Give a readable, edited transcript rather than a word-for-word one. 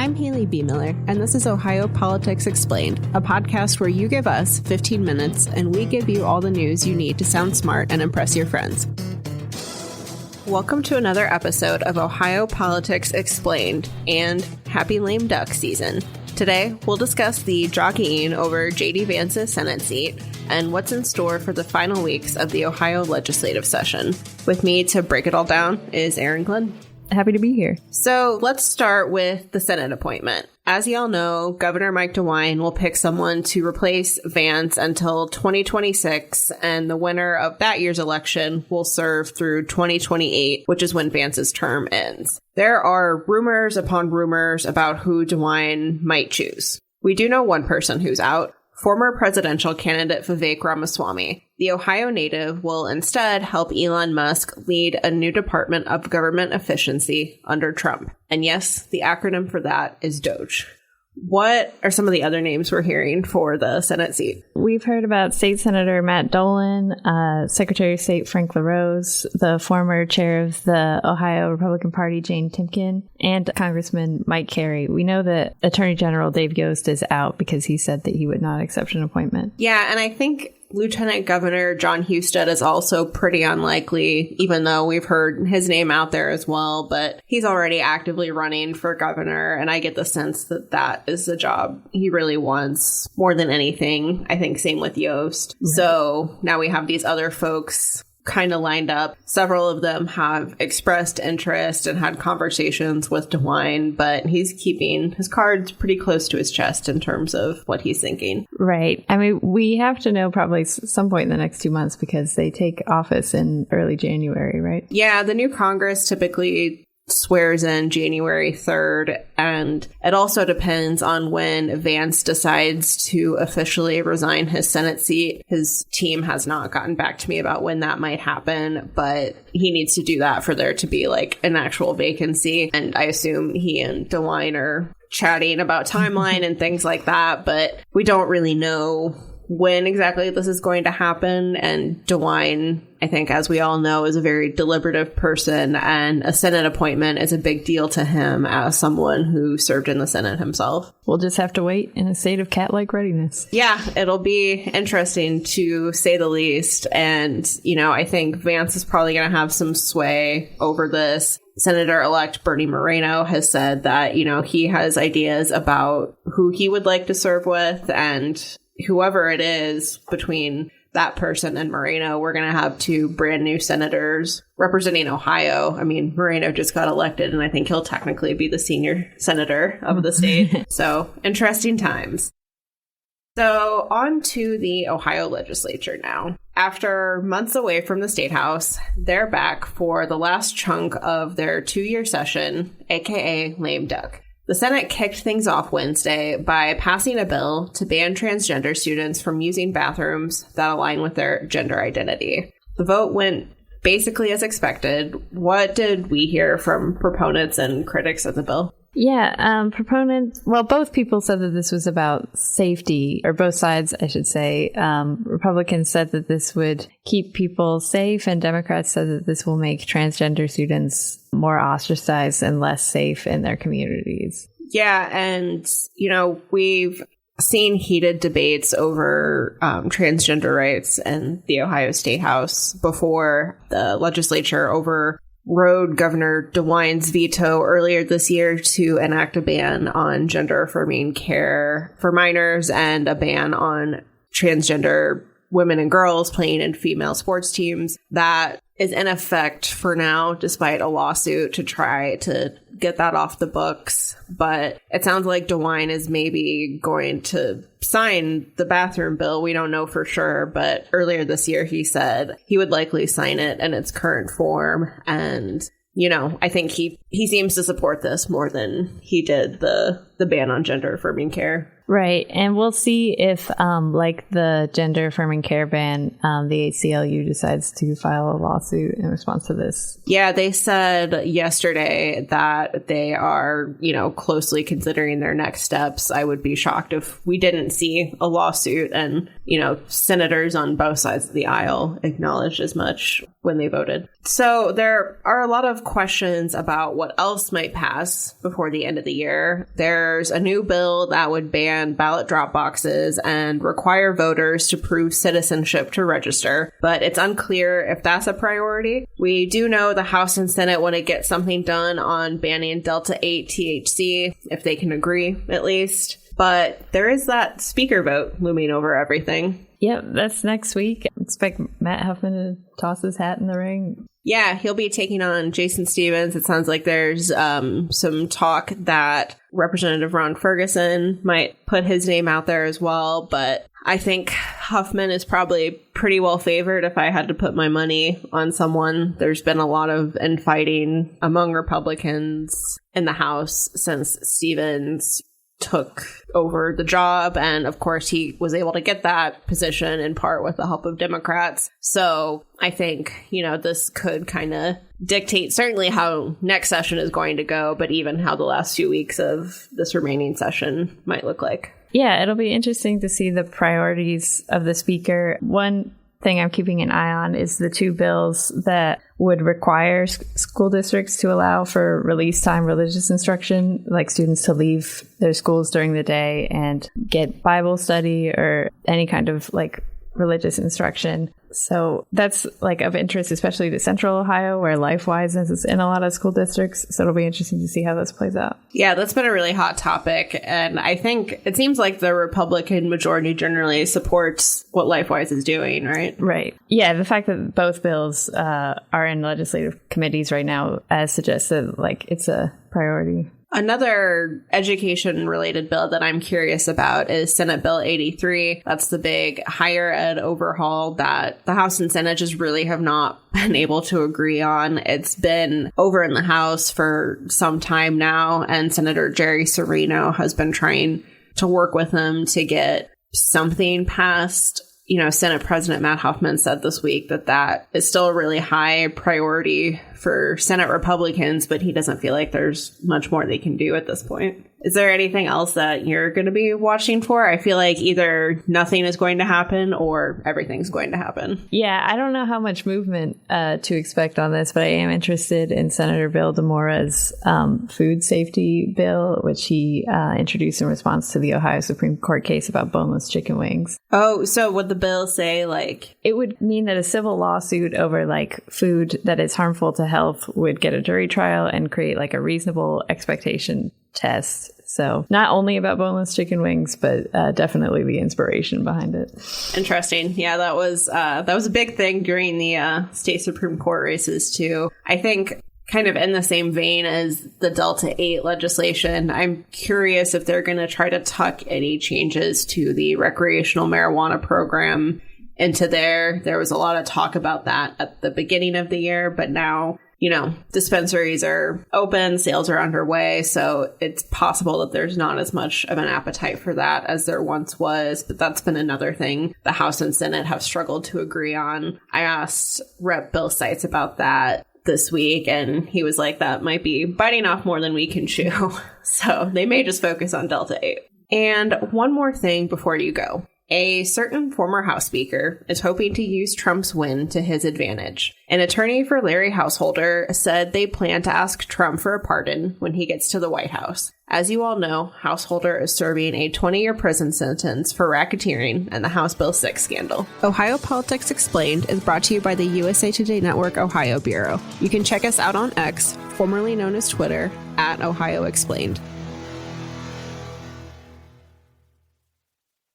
I'm Haley B. Miller, and this is Ohio Politics Explained, a podcast where you give us 15 minutes and we give you all the news you need to sound smart and impress your friends. Welcome to another episode of Ohio Politics Explained, and happy lame duck season. Today, we'll discuss the jockeying over J.D. Vance's Senate seat and what's in store for the final weeks of the Ohio legislative session. With me to break it all down is Erin Glenn. Happy to be here. So let's start with the Senate appointment. As y'all know, Governor Mike DeWine will pick someone to replace Vance until 2026, and the winner of that year's election will serve through 2028, which is when Vance's term ends. There are rumors upon rumors about who DeWine might choose. We do know one person who's out. Former presidential candidate Vivek Ramaswamy. The Ohio native will instead help Elon Musk lead a new department of government efficiency under Trump. And yes, the acronym for that is DOGE. What are some of the other names we're hearing for the Senate seat? We've heard about State Senator Matt Dolan, Secretary of State Frank LaRose, the former chair of the Ohio Republican Party, Jane Timken, and Congressman Mike Carey. We know that Attorney General Dave Yost is out because he said that he would not accept an appointment. Yeah, and I think Lieutenant Governor John Husted is also pretty unlikely, even though we've heard his name out there as well. But he's already actively running for governor, and I get the sense that that is the job he really wants more than anything. I think same with Yost. Right. So now we have these other folks kind of lined up. Several of them have expressed interest and had conversations with DeWine, but he's keeping his cards pretty close to his chest in terms of what he's thinking. Right. I mean, we have to know probably some point in the next 2 months because they take office in early January, right? Yeah, the new Congress typically swears in January 3rd, and it also depends on when Vance decides to officially resign his Senate seat. His team has not gotten back to me about when that might happen, but he needs to do that for there to be like an actual vacancy, and I assume he and DeWine are chatting about timeline and things like that, but we don't really know when exactly this is going to happen. And DeWine, I think, as we all know, is a very deliberative person, and a Senate appointment is a big deal to him as someone who served in the Senate himself. We'll just have to wait in a state of cat-like readiness. Yeah, it'll be interesting to say the least. And, you know, I think Vance is probably going to have some sway over this. Senator-elect Bernie Moreno has said that, you know, he has ideas about who he would like to serve with, and whoever it is between that person and Moreno, we're going to have two brand new senators representing Ohio. I mean, Moreno just got elected, and I think he'll technically be the senior senator of the state. So interesting times. So on to the Ohio legislature now. After months away from the State House, they're back for the last chunk of their 2-year session, aka lame duck. The Senate kicked things off Wednesday by passing a bill to ban transgender students from using bathrooms that align with their gender identity. The vote went basically as expected. What did we hear from proponents and critics of the bill? Yeah, proponents, well, both people said that this was about safety, or both sides, I should say. Republicans said that this would keep people safe, and Democrats said that this will make transgender students more ostracized and less safe in their communities. Yeah, and, you know, we've seen heated debates over transgender rights in the Ohio State House before. The legislature overrode Governor DeWine's veto earlier this year to enact a ban on gender-affirming care for minors and a ban on transgender women and girls playing in female sports teams. That is in effect for now, despite a lawsuit to try to get that off the books. But it sounds like DeWine is maybe going to sign the bathroom bill. We don't know for sure, but earlier this year he said he would likely sign it in its current form. And, you know, I think he seems to support this more than he did the ban on gender affirming care. Right. And we'll see if, like the gender affirming care ban, the ACLU decides to file a lawsuit in response to this. Yeah, they said yesterday that they are, closely considering their next steps. I would be shocked if we didn't see a lawsuit, and, senators on both sides of the aisle acknowledged as much when they voted. So there are a lot of questions about what else might pass before the end of the year. There's a new bill that would ban ballot drop boxes and require voters to prove citizenship to register, but it's unclear if that's a priority. We do know the House and Senate want to get something done on banning Delta 8 THC, if they can agree, at least. But there is that speaker vote looming over everything. Yep, that's next week. I expect Matt Huffman to toss his hat in the ring. Yeah, he'll be taking on Jason Stevens. It sounds like there's some talk that Representative Ron Ferguson might put his name out there as well. But I think Huffman is probably pretty well favored if I had to put my money on someone. There's been a lot of infighting among Republicans in the House since Stevens took over the job, and of course he was able to get that position in part with the help of Democrats. So I think this could kind of dictate certainly how next session is going to go, but even how the last few weeks of this remaining session might look like. Yeah, it'll be interesting to see the priorities of the speaker. One thing I'm keeping an eye on is the two bills that would require school districts to allow for release time religious instruction, like students to leave their schools during the day and get Bible study or any kind of religious instruction. So that's of interest, especially to Central Ohio, where LifeWise is in a lot of school districts. So it'll be interesting to see how this plays out. Yeah, that's been a really hot topic. And I think it seems like the Republican majority generally supports what LifeWise is doing, right? Right. Yeah, the fact that both bills are in legislative committees right now suggests that it's a priority. Another education-related bill that I'm curious about is Senate Bill 83. That's the big higher ed overhaul that the House and Senate just really have not been able to agree on. It's been over in the House for some time now, and Senator Jerry Serino has been trying to work with them to get something passed. Senate President Matt Huffman said this week that is still a really high priority for Senate Republicans, but he doesn't feel like there's much more they can do at this point. Is there anything else that you're going to be watching for? I feel like either nothing is going to happen or everything's going to happen. Yeah, I don't know how much movement to expect on this, but I am interested in Senator Bill DeMora's food safety bill, which he introduced in response to the Ohio Supreme Court case about boneless chicken wings. Oh, so would the bill say It would mean that a civil lawsuit over food that is harmful to health would get a jury trial and create a reasonable expectation test. So not only about boneless chicken wings, but definitely the inspiration behind it. Interesting. Yeah, that was a big thing during the state Supreme Court races too. I think kind of in the same vein as the Delta 8 legislation, I'm curious if they're going to try to tuck any changes to the recreational marijuana program into there. There was a lot of talk about that at the beginning of the year, but now dispensaries are open, sales are underway, so it's possible that there's not as much of an appetite for that as there once was. But that's been another thing the House and Senate have struggled to agree on. I asked Rep. Bill Seitz about that this week, and he was like, that might be biting off more than we can chew. So they may just focus on Delta 8. And one more thing before you go. A certain former House Speaker is hoping to use Trump's win to his advantage. An attorney for Larry Householder said they plan to ask Trump for a pardon when he gets to the White House. As you all know, Householder is serving a 20-year prison sentence for racketeering and the House Bill 6 scandal. Ohio Politics Explained is brought to you by the USA Today Network Ohio Bureau. You can check us out on X, formerly known as Twitter, @Ohio Explained.